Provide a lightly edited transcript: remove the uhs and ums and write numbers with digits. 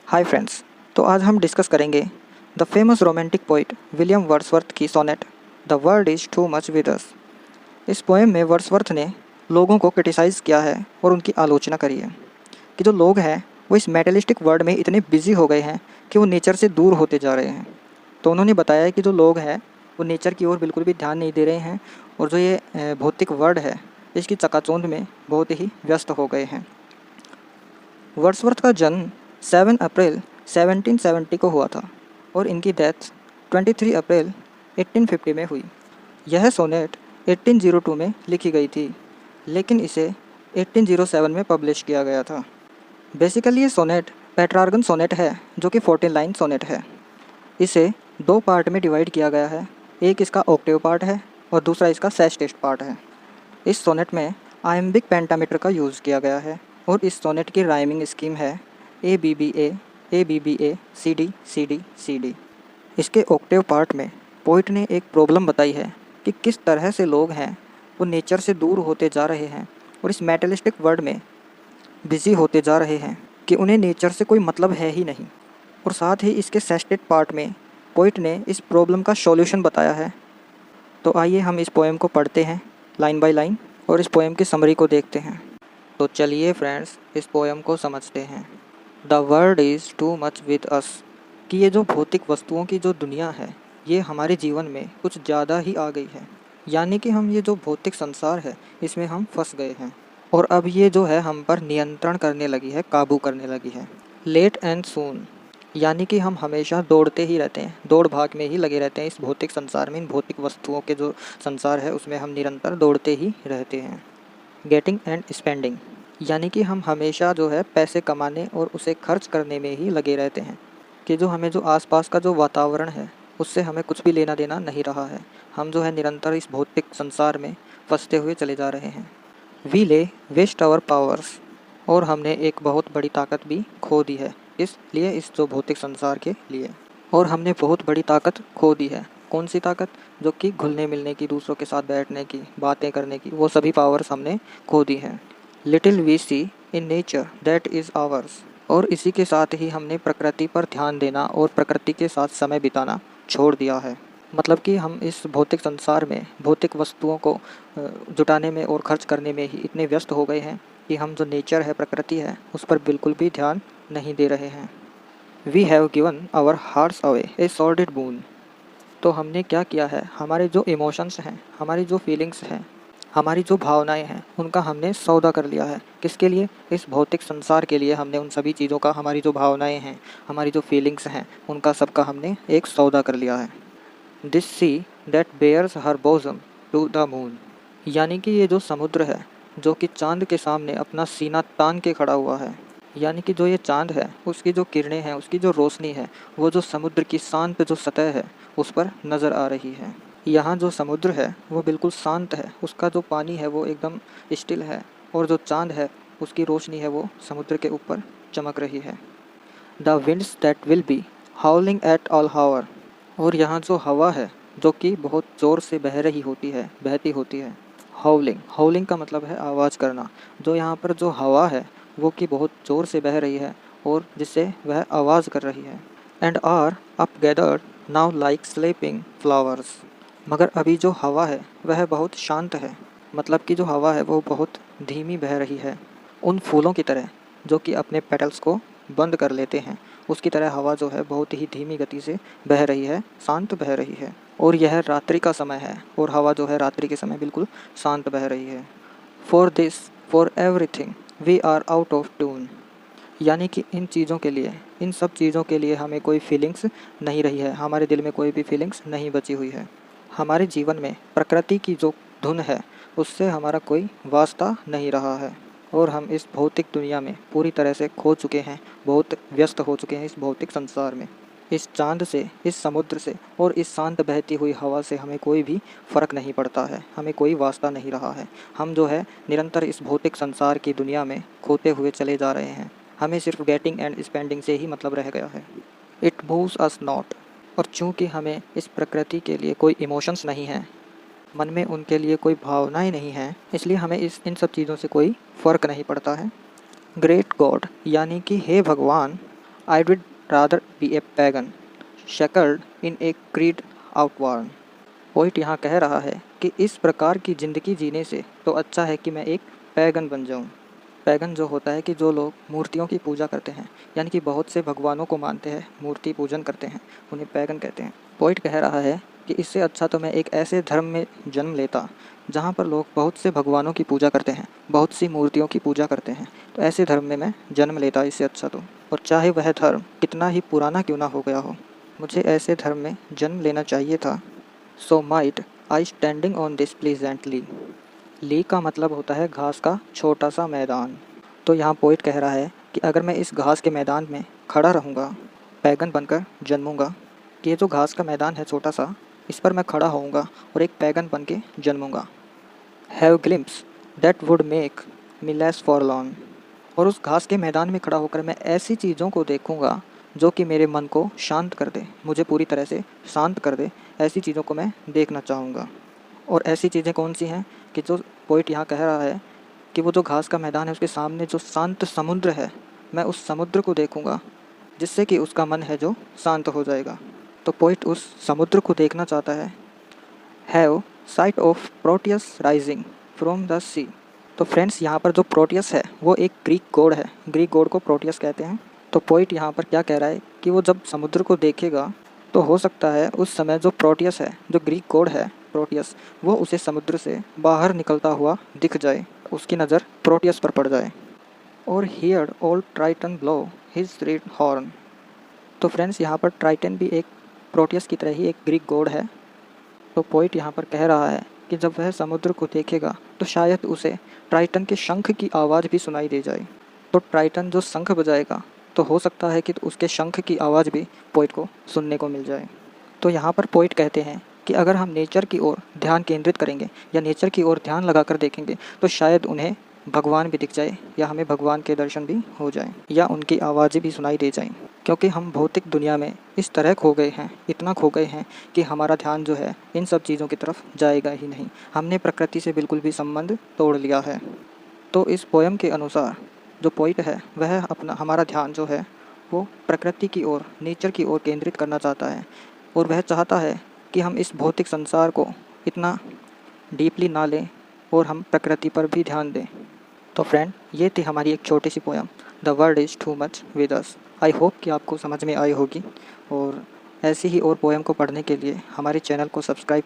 Hi friends. तो आज हम डिस्कस करेंगे the famous romantic poet William Wordsworth की sonnet the world is too much with us. इस पोएम में वर्ड्सवर्थ ने लोगों को क्रिटिसाइज़ किया है और उनकी आलोचना करी है कि जो लोग हैं वो इस मेटलिस्टिक वर्ल्ड में इतने बिजी हो गए हैं कि वो नेचर से दूर होते जा रहे हैं। तो उन्होंने बताया है कि जो लोग हैं वो नेचर की ओर बिल्कुल भी ध्यान नहीं दे रहे हैं और जो ये भौतिक वर्ल्ड है इसकी चकाचौंध में बहुत ही व्यस्त हो गए हैं। वर्ड्सवर्थ का जन्म 7 अप्रैल 1770 को हुआ था और इनकी डेथ 23 अप्रैल 1850 में हुई। यह सोनेट 1802 में लिखी गई थी, लेकिन इसे 1807 में पब्लिश किया गया था। बेसिकली ये सोनेट पेट्रार्गन सोनेट है जो कि 14 लाइन सोनेट है। इसे दो पार्ट में डिवाइड किया गया है, एक इसका ऑक्टेव पार्ट है और दूसरा इसका सेस्टेस्ट पार्ट है। इस सोनेट में आयम्बिक पेंटामीटर का यूज़ किया गया है और इस सोनेट की राइमिंग स्कीम है ABBA ABBA CD CD CD। इसके ऑक्टेव पार्ट में पोइट ने एक प्रॉब्लम बताई है कि किस तरह से लोग हैं वो नेचर से दूर होते जा रहे हैं और इस मेटलिस्टिक वर्ल्ड में बिजी होते जा रहे हैं कि उन्हें नेचर से कोई मतलब है ही नहीं। और साथ ही इसके सेस्टेड पार्ट में पोइट ने इस प्रॉब्लम का सॉल्यूशन बताया है। तो आइए हम इस पोएम को पढ़ते हैं लाइन बाय लाइन और इस पोएम की समरी को देखते हैं। तो चलिए फ्रेंड्स इस पोएम को समझते हैं। The world is too much with अस, कि ये जो भौतिक वस्तुओं की जो दुनिया है ये हमारे जीवन में कुछ ज़्यादा ही आ गई है। यानी कि हम ये जो भौतिक संसार है इसमें हम फंस गए हैं और अब ये जो है हम पर नियंत्रण करने लगी है, काबू करने लगी है। लेट एंड सून, यानी कि हम हमेशा दौड़ते ही रहते हैं, दौड़ भाग में ही लगे रहते हैं इस भौतिक संसार में। इन भौतिक वस्तुओं के जो संसार है उसमें हम निरंतर दौड़ते ही रहते हैं। गेटिंग एंड स्पेंडिंग, यानी कि हम हमेशा जो है पैसे कमाने और उसे खर्च करने में ही लगे रहते हैं कि जो हमें जो आसपास का जो वातावरण है उससे हमें कुछ भी लेना देना नहीं रहा है। हम जो है निरंतर इस भौतिक संसार में फंसते हुए चले जा रहे हैं। वी ले वेस्ट आवर पावर्स, और हमने एक बहुत बड़ी ताकत भी खो दी है इसलिए इस जो भौतिक संसार के लिए। और हमने बहुत बड़ी ताकत खो दी है। कौन सी ताकत? जो कि घुलने मिलने की, दूसरों के साथ बैठने की, बातें करने की, वो सभी पावर्स हमने खो दी हैं। Little we see in nature that is ours, और इसी के साथ ही हमने प्रकृति पर ध्यान देना और प्रकृति के साथ समय बिताना छोड़ दिया है। मतलब कि हम इस भौतिक संसार में भौतिक वस्तुओं को जुटाने में और खर्च करने में ही इतने व्यस्त हो गए हैं कि हम जो नेचर है, प्रकृति है, उस पर बिल्कुल भी ध्यान नहीं दे रहे हैं। We have given our hearts away a sordid boon, तो हमने क्या किया है, हमारे जो इमोशंस हैं, हमारी जो फीलिंग्स हैं, हमारी जो भावनाएं हैं, उनका हमने सौदा कर लिया है। किसके लिए? इस भौतिक संसार के लिए हमने उन सभी चीज़ों का, हमारी जो भावनाएं हैं, हमारी जो फीलिंग्स हैं, उनका सबका हमने एक सौदा कर लिया है। This sea that bares her bosom to the moon, यानी कि ये जो समुद्र है जो कि चांद के सामने अपना सीना तान के खड़ा हुआ है। यानी कि जो ये चांद है उसकी जो किरणें हैं, उसकी जो रोशनी है, वो जो समुद्र की शांत जो सतह है उस पर नज़र आ रही है। यहाँ जो समुद्र है वो बिल्कुल शांत है, उसका जो पानी है वो एकदम स्टिल है और जो चांद है उसकी रोशनी है वो समुद्र के ऊपर चमक रही है। The winds that will be howling at all hour, और यहाँ जो हवा है जो कि बहुत ज़ोर से बह रही होती है, बहती होती है। हाउलिंग, हाउलिंग का मतलब है आवाज़ करना। जो यहाँ पर जो हवा है वो कि बहुत ज़ोर से बह रही है और जिससे वह आवाज़ कर रही है। And are up gathered now like sleeping flowers, मगर अभी जो हवा है वह बहुत शांत है। मतलब कि जो हवा है वो बहुत धीमी बह रही है, उन फूलों की तरह जो कि अपने पेटल्स को बंद कर लेते हैं, उसकी तरह हवा जो है बहुत ही धीमी गति से बह रही है, शांत बह रही है। और यह रात्रि का समय है और हवा जो है रात्रि के समय बिल्कुल शांत बह रही है। For this for everything we are out of tune, यानी कि इन चीज़ों के लिए, इन सब चीज़ों के लिए हमें कोई फीलिंग्स नहीं रही है, हमारे दिल में कोई भी फीलिंग्स नहीं बची हुई है। हमारे जीवन में प्रकृति की जो धुन है उससे हमारा कोई वास्ता नहीं रहा है और हम इस भौतिक दुनिया में पूरी तरह से खो चुके हैं, बहुत व्यस्त हो चुके हैं इस भौतिक संसार में। इस चांद से, इस समुद्र से और इस शांत बहती हुई हवा से हमें कोई भी फ़र्क नहीं पड़ता है, हमें कोई वास्ता नहीं रहा है। हम जो है निरंतर इस भौतिक संसार की दुनिया में खोते हुए चले जा रहे हैं। हमें सिर्फ गेटिंग एंड स्पेंडिंग से ही मतलब रह गया है। इट मूव्स अस नॉट, और चूँकि हमें इस प्रकृति के लिए कोई इमोशंस नहीं हैं, मन में उनके लिए कोई भावनाएं नहीं हैं, इसलिए हमें इन सब चीज़ों से कोई फ़र्क नहीं पड़ता है। ग्रेट गॉड, यानी कि हे भगवान, I would rather be a pagan suckled in a creed outworn. Poet यहाँ कह रहा है कि इस प्रकार की ज़िंदगी जीने से तो अच्छा है कि मैं एक पैगन बन जाऊँ। पैगन जो होता है कि जो लोग मूर्तियों की पूजा करते हैं, यानी कि बहुत से भगवानों को मानते हैं, मूर्ति पूजन करते हैं, उन्हें पैगन कहते हैं। पोइट कह रहा है कि इससे अच्छा तो मैं एक ऐसे धर्म में जन्म लेता जहाँ पर लोग बहुत से भगवानों की पूजा करते हैं, बहुत सी मूर्तियों की पूजा करते हैं। तो ऐसे धर्म में मैं जन्म लेता इससे अच्छा तो, और चाहे वह धर्म कितना ही पुराना क्यों ना हो गया हो, मुझे ऐसे धर्म में जन्म लेना चाहिए था। So might I standing on this pleasantly. Lea का मतलब होता है घास का छोटा सा मैदान। तो यहाँ पोइट कह रहा है कि अगर मैं इस घास के मैदान में खड़ा रहूँगा, पैगन बनकर जन्मूँगा, कि ये जो घास का मैदान है छोटा सा, इस पर मैं खड़ा होऊंगा और एक पैगन बन के जन्मूँगा। Have glimpse that would make me less forlorn. और उस घास के मैदान में खड़ा होकर मैं ऐसी चीज़ों को देखूँगा जो कि मेरे मन को शांत कर दे, मुझे पूरी तरह से शांत कर दे। ऐसी चीज़ों को मैं देखना चाहूँगा। और ऐसी चीज़ें कौन सी हैं कि जो पोइट यहाँ कह रहा है कि वो जो घास का मैदान है उसके सामने जो शांत समुद्र है, मैं उस समुद्र को देखूँगा जिससे कि उसका मन है जो शांत हो जाएगा। तो पोइट उस समुद्र को देखना चाहता है। Have sight of Proteus rising from the sea. तो फ्रेंड्स, यहाँ पर जो प्रोटियस है वो एक ग्रीक गॉड है, ग्रीक गॉड को प्रोटियस कहते हैं। तो पोइट यहाँ पर क्या कह रहा है कि वो जब समुद्र को देखेगा तो हो सकता है उस समय जो प्रोटियस है, जो ग्रीक गॉड है प्रोटियस, वो उसे समुद्र से बाहर निकलता हुआ दिख जाए, उसकी नज़र प्रोटियस पर पड़ जाए। और here all Triton blow his red horn. तो फ्रेंड्स, यहाँ पर ट्राइटन भी एक प्रोटियस की तरह ही एक ग्रीक गॉड है। तो पोइट यहाँ पर कह रहा है कि जब वह समुद्र को देखेगा तो शायद उसे ट्राइटन के शंख की आवाज़ भी सुनाई दे जाए। तो ट्राइटन जो शंख बजाएगा तो हो सकता है कि उसके शंख की आवाज़ भी पोइट को सुनने को मिल जाए। तो यहाँ पर पोइट कहते हैं कि अगर हम नेचर की ओर ध्यान केंद्रित करेंगे या नेचर की ओर ध्यान लगाकर देखेंगे तो शायद उन्हें भगवान भी दिख जाए, या हमें भगवान के दर्शन भी हो जाएं, या उनकी आवाज़ें भी सुनाई दे जाएं। क्योंकि हम भौतिक दुनिया में इस तरह खो गए हैं, इतना खो गए हैं कि हमारा ध्यान जो है इन सब चीज़ों की तरफ जाएगा ही नहीं। हमने प्रकृति से बिल्कुल भी संबंध तोड़ लिया है। तो इस पोयम के अनुसार जो पोइट है वह हमारा ध्यान जो है वो प्रकृति की ओर, नेचर की ओर केंद्रित करना चाहता है, और वह चाहता है कि हम इस भौतिक संसार को इतना डीपली ना लें और हम प्रकृति पर भी ध्यान दें। तो फ्रेंड, ये थी हमारी एक छोटी सी poem, the world is too much with us. I hope कि आपको समझ में आई होगी, और ऐसी ही और पोयम को पढ़ने के लिए हमारे चैनल को सब्सक्राइब